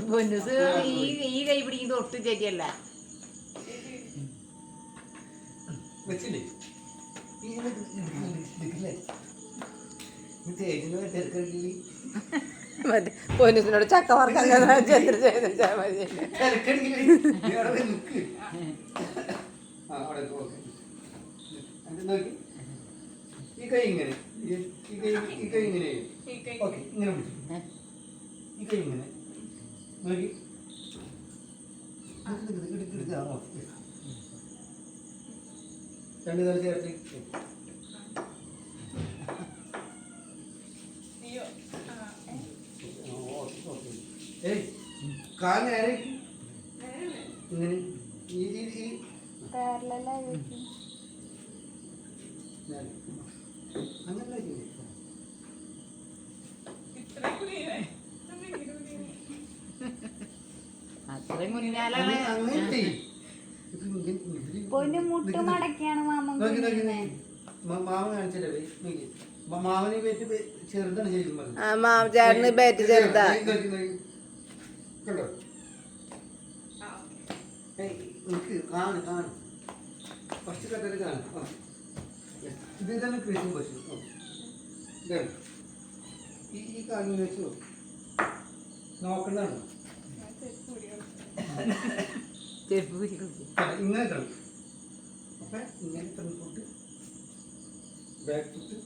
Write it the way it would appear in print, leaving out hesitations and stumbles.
പൊന്നുസ് ഈ കൈ പിടിക്കുന്നത് ഒട്ടും ശരിയല്ല. പൊന്നുസിനോട് ചക്ക വറക്കാൻ ഈ കൈ ഇങ്ങനെ ഇങ്ങനെ ഓക്കെ ഇങ്ങനെ ഈ കൈ ഇങ്ങനെ നോക്കി രണ്ട് തല ചേർത്ത് ഏയ് കാൽ നേരെ ഇങ്ങനെ അങ്ങനെ അത്രയും മുന്നാലാണ് മുട്ട് മടക്കിയാണ് മാമൻ കാണിച്ചല്ലേ മാമനെ പറ്റി ചെറുതാണ് ശരിക്കും ചേട്ടന് ബേറ്റ് ചെറുതാ. കണ്ടോ എനിക്ക് കാണും ഫസ്റ്റ് കട്ടല് കാണും. ഇത് തന്നെ കൃഷി പശു ഇതാണ് ഈ കാലിൽ വെച്ച് നോക്കണ്ടാണ് ഇങ്ങനെ കാണും. അപ്പം ഇങ്ങനെ ഫ്രണ്ട് ഫുട്ട് ബാക്ക് ഫുട്ട്